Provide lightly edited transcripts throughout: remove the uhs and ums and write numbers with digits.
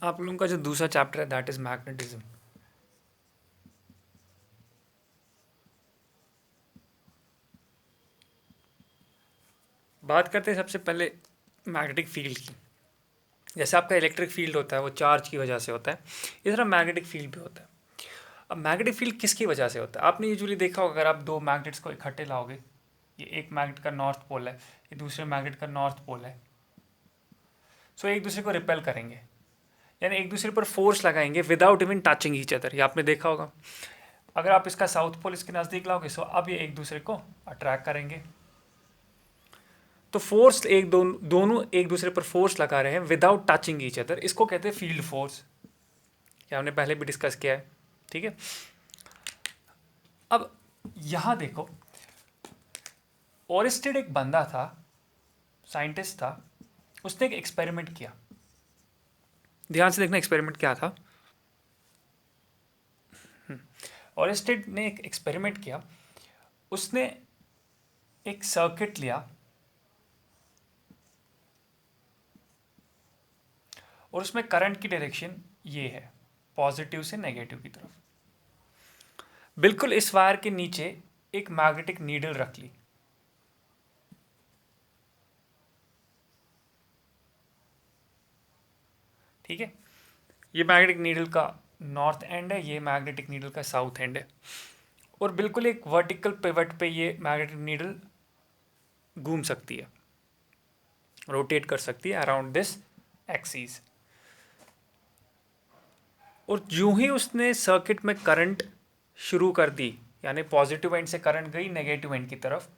आप लोगों का जो दूसरा चैप्टर है दैट इज मैग्नेटिज्म। बात करते हैं सबसे पहले मैग्नेटिक फील्ड की। जैसे आपका इलेक्ट्रिक फील्ड होता है वो चार्ज की वजह से होता है, इस तरह मैग्नेटिक फील्ड भी होता है। अब मैग्नेटिक फील्ड किसकी वजह से होता है? आपने यूजुअली देखा होगा, अगर आप दो मैग्नेट्स को इकट्ठे लाओगे, ये एक मैग्नेट का नॉर्थ पोल है, ये दूसरे मैग्नेट का नॉर्थ पोल है, सो एक दूसरे को रिपेल करेंगे, यानी एक दूसरे पर फोर्स लगाएंगे without even touching each other. ये आपने देखा होगा। अगर आप इसका साउथ पोल इसके नज़दीक लाओगे, सो अब ये एक दूसरे को अट्रैक्ट करेंगे। तो फोर्स दोनों एक दूसरे पर फोर्स लगा रहे हैं विदाउट टचिंग ईच अदर, इसको कहते हैं फील्ड फोर्स। ये हमने पहले भी डिस्कस किया है, ठीक है। अब यहां देखो, ओरिस्टेड एक बंदा था, साइंटिस्ट था, उसने एक एक्सपेरिमेंट किया। ध्यान से देखना एक्सपेरिमेंट क्या था। ओरिस्टेड ने एक एक्सपेरिमेंट किया। उसने एक सर्किट लिया और उसमें करंट की डायरेक्शन ये है, पॉजिटिव से नेगेटिव की तरफ। बिल्कुल इस वायर के नीचे एक मैग्नेटिक नीडल रख ली। ठीक है, ये मैग्नेटिक नीडल का नॉर्थ एंड है, ये मैग्नेटिक नीडल का साउथ एंड है, और बिल्कुल एक वर्टिकल पिवट पे ये मैग्नेटिक नीडल घूम सकती है, रोटेट कर सकती है अराउंड दिस एक्सिस। और यूं ही उसने सर्किट में करंट शुरू कर दी, यानी पॉजिटिव एंड से करंट गई नेगेटिव एंड की तरफ।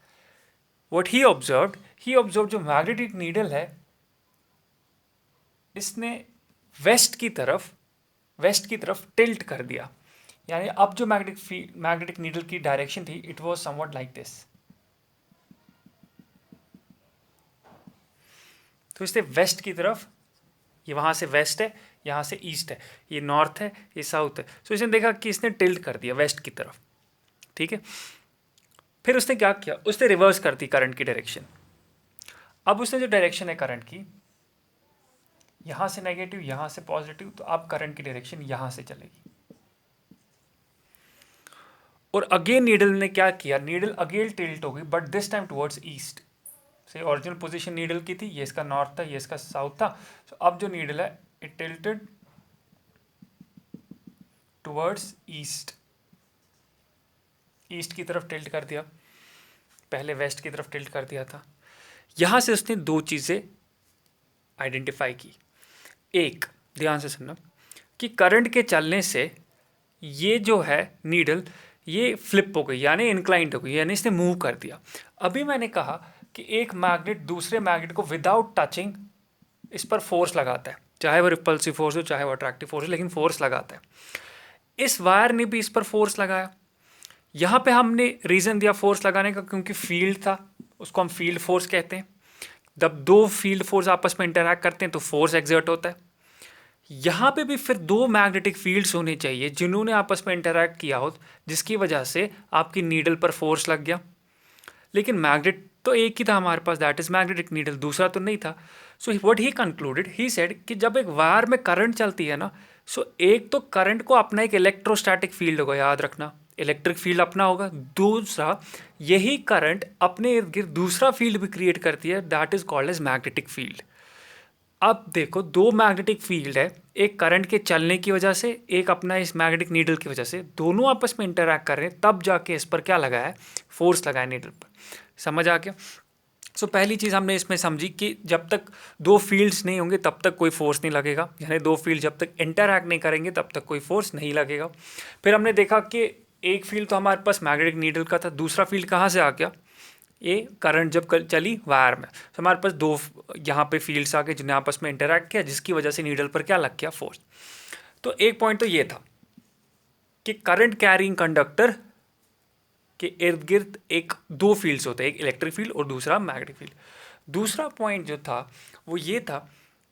व्हाट ही ऑब्जर्व जो मैग्नेटिक नीडल है, इसने वेस्ट की तरफ टिल्ट कर दिया। यानी अब जो मैग्नेटिक नीडल की डायरेक्शन थी, it was somewhat like this. तो इसने वेस्ट की तरफ, ये वहां से वेस्ट है, यहाँ से ईस्ट है, ये नॉर्थ है, ये साउथ है। सो इसने देखा कि इसने टिल्ट कर दिया वेस्ट की तरफ, ठीक है। फिर उसने क्या किया, उसने रिवर्स कर दी करंट की डायरेक्शन। अब उसने जो डायरेक्शन है करंट की, यहां से नेगेटिव यहां से पॉजिटिव, तो अब करंट की डायरेक्शन यहां से चलेगी। और अगेन नीडल ने क्या किया, नीडल अगेन टिल्ट हो गई, but this time towards east. से ओरिजिनल पोजीशन नीडल की थी, ये इसका नॉर्थ था, ये इसका साउथ था। तो अब जो नीडल है it tilted towards east, east की तरफ टिल्ट कर दिया, पहले वेस्ट की तरफ टिल्ट कर दिया था। यहां से उसने दो चीजें आइडेंटिफाई की। एक, ध्यान से सुनना, कि करंट के चलने से ये जो है नीडल, ये फ्लिप हो गई, यानी इंक्लाइंड हो गई, यानी इसने मूव कर दिया। अभी मैंने कहा कि एक मैग्नेट दूसरे मैग्नेट को विदाउट टचिंग इस पर फोर्स लगाता है, चाहे वो रिपल्सिव फोर्स हो चाहे वो अट्रैक्टिव फोर्स हो, लेकिन फोर्स लगाता है। इस वायर ने भी इस पर फोर्स लगाया। यहाँ पे हमने रीज़न दिया फोर्स लगाने का, क्योंकि फील्ड था, उसको हम फील्ड फोर्स कहते हैं। जब दो फील्ड फोर्स आपस में इंटरैक्ट करते हैं तो फोर्स एक्सर्ट होता है। यहाँ पे भी फिर दो मैग्नेटिक फील्ड्स होने चाहिए जिन्होंने आपस में इंटरैक्ट किया हो, जिसकी वजह से आपकी नीडल पर फोर्स लग गया। लेकिन मैग्नेट तो एक ही था हमारे पास, दैट इज मैग्नेटिक नीडल, दूसरा तो नहीं था। So what he concluded, he said कि जब एक वायर में करंट चलती है ना, सो एक तो करंट को अपना एक इलेक्ट्रोस्टैटिक फील्ड होगा, याद रखना, इलेक्ट्रिक फील्ड अपना होगा। दूसरा, यही करंट अपने इर्द गिर्द दूसरा फील्ड भी क्रिएट करती है, that is called as magnetic field. अब देखो, दो मैग्नेटिक फील्ड है, एक करंट के चलने की वजह से, एक अपना इस मैग्नेटिक नीडल की वजह से, दोनों आपस में इंटरैक्ट कर रहे हैं, तब जाके इस पर क्या लगा है, फोर्स लगा है नीडल पर। समझ आ गया? सो पहली चीज़ हमने इसमें समझी कि जब तक दो फील्ड्स नहीं होंगे तब तक कोई फोर्स नहीं लगेगा, यानी दो फील्ड जब तक इंटरैक्ट नहीं करेंगे तब तक कोई फोर्स नहीं लगेगा। फिर हमने देखा कि एक फील्ड तो हमारे पास मैग्नेटिक नीडल का था, दूसरा फील्ड कहाँ से आ गया, ये करंट जब चली वायर में, तो हमारे पास दो यहाँ पे फील्ड्स आ गए जिन्हें आपस में इंटरैक्ट किया, जिसकी वजह से नीडल पर क्या लग गया, फोर्स। तो एक पॉइंट तो ये था कि करंट कैरिंग कंडक्टर के इर्द गिर्द एक दो फील्ड्स होते हैं, एक इलेक्ट्रिक फील्ड और दूसरा मैग्नेटिक फील्ड। दूसरा पॉइंट जो था वो ये था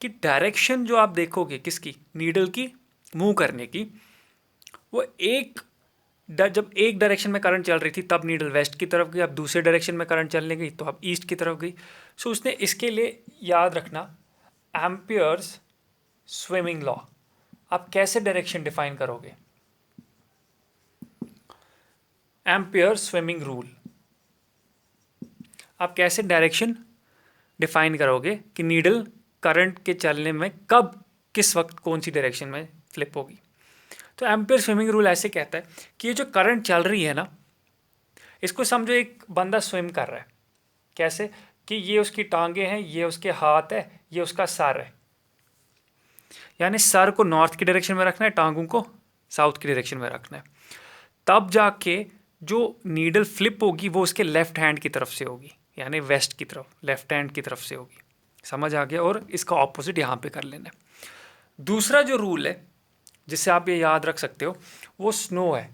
कि डायरेक्शन जो आप देखोगे किसकी, नीडल की मूव करने की, वो जब एक डायरेक्शन में करंट चल रही थी तब नीडल वेस्ट की तरफ गई, अब दूसरे डायरेक्शन में करंट चलने गई तो अब ईस्ट की तरफ गई। सो उसने इसके लिए याद रखना एम्पियर्स स्विमिंग लॉ, आप कैसे डायरेक्शन डिफाइन करोगे? एम्पियर स्विमिंग रूल, आप कैसे डायरेक्शन डिफाइन करोगे कि नीडल करंट के चलने में कब किस वक्त कौन सी डायरेक्शन में फ्लिप होगी? तो एम्पियर स्विमिंग रूल ऐसे कहता है कि ये जो करंट चल रही है ना, इसको समझो एक बंदा स्विम कर रहा है। कैसे? कि ये उसकी टांगे हैं, ये उसके हाथ है, ये उसका सर है। यानी सर को नॉर्थ की डायरेक्शन में रखना है, टांगों को साउथ की डायरेक्शन में रखना है। तब जाके जो नीडल फ्लिप होगी वो उसके लेफ्ट हैंड की तरफ से होगी, यानी वेस्ट की तरफ, लेफ्ट हैंड की तरफ से होगी। समझ आ गया? और इसका ऑपोजिट यहाँ पे कर लेना है। दूसरा जो रूल है जिससे आप ये याद रख सकते हो वो स्नो है।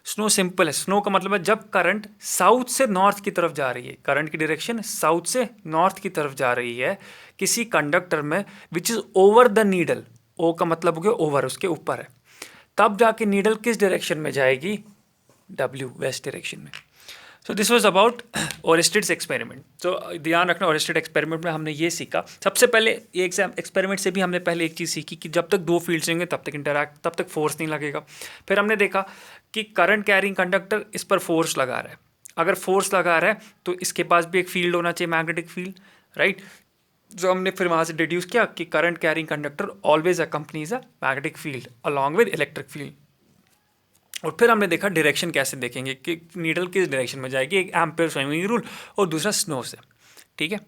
स्नो सिंपल है। स्नो का मतलब है जब करंट साउथ से नॉर्थ की तरफ जा रही है, करंट की डायरेक्शन साउथ से नॉर्थ की तरफ जा रही है किसी कंडक्टर में, which is over the needle. O का मतलब हो गया ओवर, उसके ऊपर है। तब जाके नीडल किस डायरेक्शन में जाएगी? डब्ल्यू, वेस्ट डायरेक्शन में। So this was about Oersted's experiment. तो ध्यान रखना, ओरेस्टेड एक्सपेरिमेंट में हमने ये सीखा। सबसे पहले ये एक्सपेरिमेंट से भी हमने पहले एक चीज़ सीखी कि जब तक दो फील्ड्स होंगे तब तक फोर्स नहीं लगेगा। फिर हमने देखा कि करंट कैरिंग कंडक्टर इस पर फोर्स लगा रहा है। अगर फोर्स लगा रहा है तो इसके पास भी एक फील्ड होना चाहिए, मैग्नेटिक फील्ड, राइट। जो हमने फिर वहाँ से डिड्यूस किया कि current carrying conductor always accompanies a magnetic field along with electric field. और फिर हमने देखा डायरेक्शन कैसे देखेंगे कि नीडल किस डायरेक्शन में जाएगी, एक एम्पियर स्विमिंग रूल और दूसरा स्नो से। ठीक है।